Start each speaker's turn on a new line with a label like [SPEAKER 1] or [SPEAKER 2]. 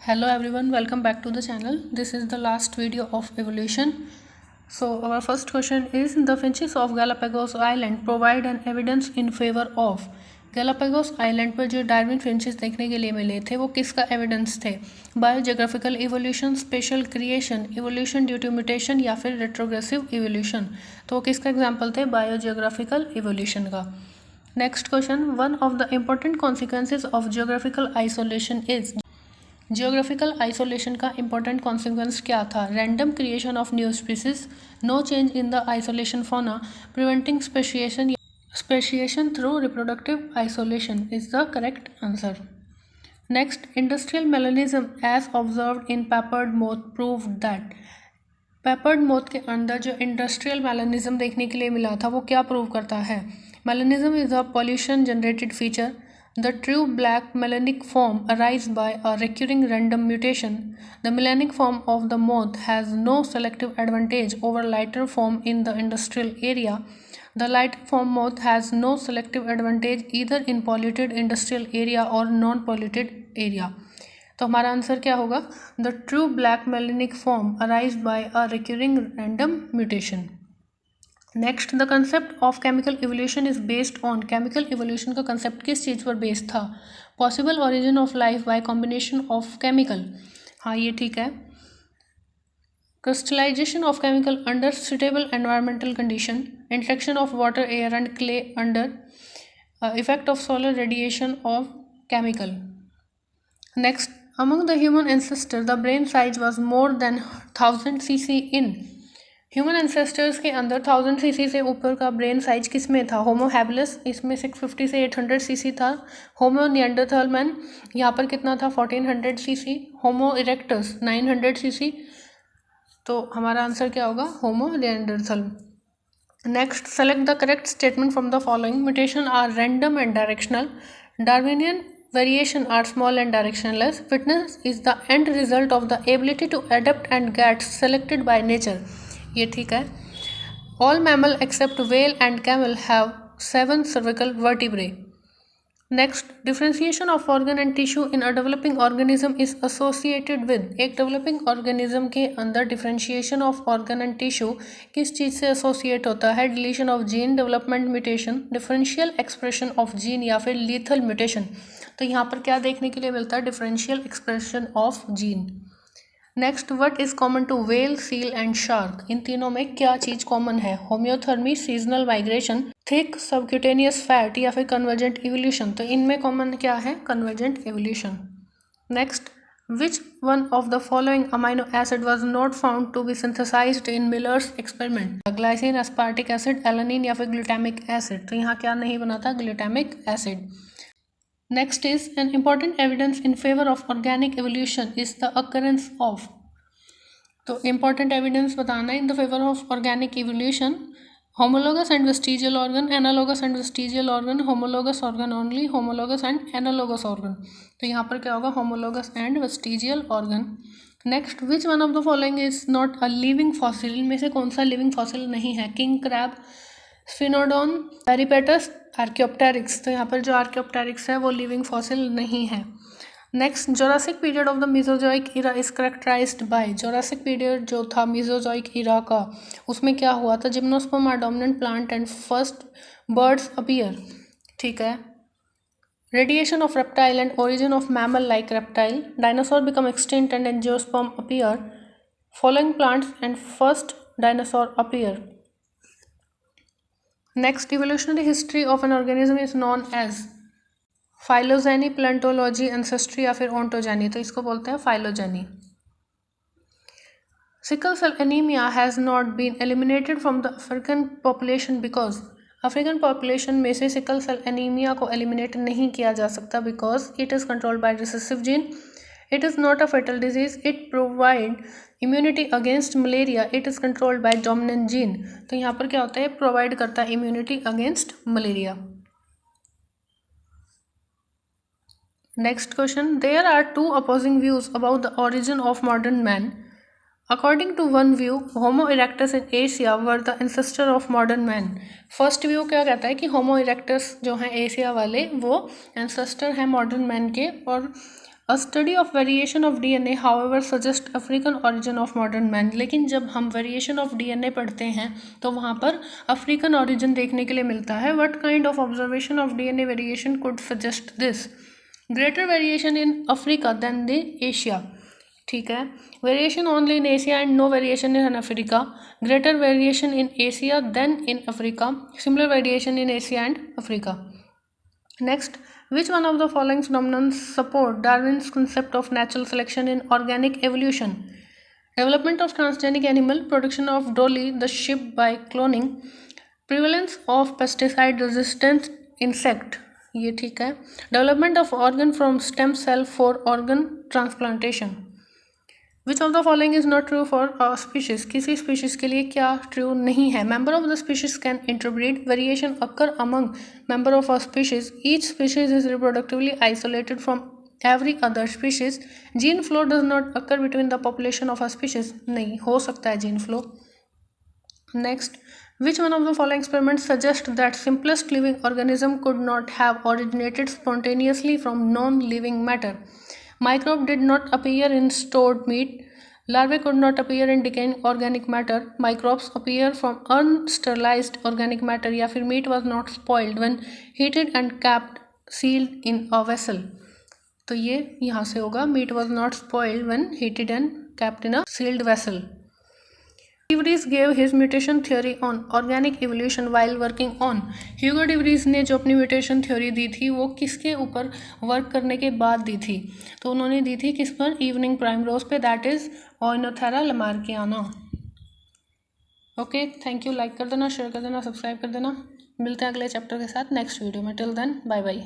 [SPEAKER 1] Hello everyone, welcome back to the channel. This is the last video of evolution. So our first question is, the finches of Galapagos Island provide an evidence in favor of. Galapagos Island पर जो Darwin finches देखने के लिए मिले थे वो किसका evidence थे? Biogeographical evolution, special creation, evolution due to mutation या फिर रेट्रोग्रेसिव इवोल्यूशन. तो वो किसका एग्जाम्पल थे? बायोजियोग्राफिकल इवोल्यूशन का. Next question, one of the important consequences of geographical isolation is. Geographical isolation का इंपॉर्टेंट कॉन्सिक्वेंस क्या था? Random creation of new species, no change in the isolation fauna, preventing speciation through reproductive isolation is the correct answer. Next, industrial melanism as observed in peppered moth proved that. Peppered moth के अंदर जो industrial melanism देखने के लिए मिला था वो क्या प्रूव करता है? Melanism is a pollution generated feature. The true black melanic form arises by a recurring random mutation. The melanic form of the moth has no selective advantage over lighter form in the industrial area. The lighter form moth has no selective advantage either in polluted industrial area or non-polluted area. तो हमारा answer क्या होगा? The true black melanic form arises by a recurring random mutation. Next, the concept of chemical evolution is based on. Chemical evolution का concept किस चीज़ पर based था? Possible origin of life by combination of chemical. हाँ, ये ठीक है. Crystallisation of chemical under suitable environmental condition, interaction of water, air and clay under effect of solar radiation of chemical. Next, among the human ancestor the brain size was more than 1000 cc in. Human ancestors के अंदर 1000 cc से ऊपर का brain size किस में था? Homo habilis, इसमें 650 से 800 cc था. होमो निएंडरथल मैन, यहाँ पर कितना था? 1400 cc. होमो इरेक्टस 900 cc. तो हमारा आंसर क्या होगा? Homo Neanderthal. Next, select the correct statement from the following. Mutation are random and directional. Darwinian variation are small and directionless. Fitness is the end result of the ability to adapt and get selected by nature. ये ठीक है. All mammal except whale and camel have 7 cervical vertebrae. Next, differentiation of organ and tissue in a developing organism is associated with. एक developing organism के अंदर differentiation of organ and tissue किस चीज़ से associate होता है? deletion of gene, development mutation, differential expression of gene या फिर lethal mutation. तो यहाँ पर क्या देखने के लिए मिलता है? differential expression of gene. Next, what is common to whale, seal and shark. इन तीनों में क्या चीज कॉमन है? Homeothermy, seasonal migration, thick subcutaneous fat या फिर कन्वर्जेंट इवोल्यूशन. तो इनमें कॉमन क्या है? Convergent evolution. Next, which one of the following amino acid was not found to be synthesized in Miller's experiment? Glycine, aspartic acid, alanine या फिर glutamic acid. तो यहाँ क्या नहीं बना था? Glutamic acid. Next is, an important evidence in favor of organic evolution is the occurrence of. तो important evidence बताना है in the favor of organic evolution. Homologous and vestigial organ, analogous and vestigial organ, homologous organ only, homologous and analogous organ. तो यहाँ पर क्या होगा? homologous and vestigial organ. Next, which one of the following is not a living fossil? इनमें से कौन सा living fossil नहीं है? King crab, sphenodon, peripatus, archaeopteryx. तो यहाँ पर जो आर्कियोप्टेरिक्स है वो लिविंग फॉसिल नहीं है. Next, Jurassic period of the Mesozoic era is characterised by. Jurassic period जो था मेसोजोइक इरा का, उसमें क्या हुआ था? Gymnosperm are dominant plant and first birds appear. ठीक है. Radiation of reptile and origin of mammal like reptile. Dinosaur become extinct and angiosperm appear. Following plants and first dinosaur appear. Next, evolutionary history of an organism is known as phylogeny, paleontology, ancestry या फिर ontogeny. तो इसको बोलते हैं phylogeny. Sickle cell anemia has not been eliminated from the African population because. African population में से sickle cell anemia को eliminate नहीं किया जा सकता because it is controlled by recessive gene. It is not a fatal disease. It provides immunity against malaria. It is controlled by dominant gene. तो यहाँ पर क्या होता है? प्रोवाइड करता है immunity against malaria. Next question. There are two opposing views about the origin of modern man. According to one view, Homo erectus in Asia were the ancestor of modern man. First view क्या कहता है कि Homo erectus जो हैं Asia वाले वो ancestor हैं modern man के, और A study of variation of DNA, however, suggests African origin of modern man. लेकिन जब हम variation of DNA पढ़ते हैं तो वहाँ पर African origin देखने के लिए मिलता है. What kind of observation of DNA variation could suggest this? Greater variation in Africa than the Asia. ठीक है. Variation only in Asia and no variation in Africa. Greater variation in Asia than in Africa. Similar variation in Asia and Africa. Next, which one of the following phenomena support Darwin's concept of natural selection in organic evolution? Development of transgenic animal, production of Dolly the sheep by cloning, prevalence of pesticide resistant insect. ये ठीक है. Development of organ from stem cell for organ transplantation. Which of the following is not true for a species? किसी species के लिए क्या true नहीं है? Member of the species can interbreed. Variation occur among member of a species. Each species is reproductively isolated from every other species. Gene flow does not occur between the population of a species. नहीं हो सकता है gene flow. Next, which one of the following experiments suggest that simplest living organism could not have originated spontaneously from non-living matter? Microbe did not appear in stored meat. Larvae could not appear in decaying organic matter. Microbes appear from unsterilized organic matter. या फिर meat was not spoiled when heated and kept sealed in a vessel. तो ये यहाँ से होगा meat was not spoiled when heated and kept in a sealed vessel. De Vries gave his mutation theory on organic evolution while working on. Hugo de Vries ने जो अपनी mutation theory दी थी वो किसके ऊपर वर्क करने के बाद दी थी? तो उन्होंने दी थी किस पर? इवनिंग प्राइमरोज पे, that is oenothera lamarckiana. Okay, thank you. Like कर देना, शेयर कर देना, सब्सक्राइब कर देना. मिलते हैं अगले चैप्टर के साथ नेक्स्ट वीडियो में. Till then, bye bye.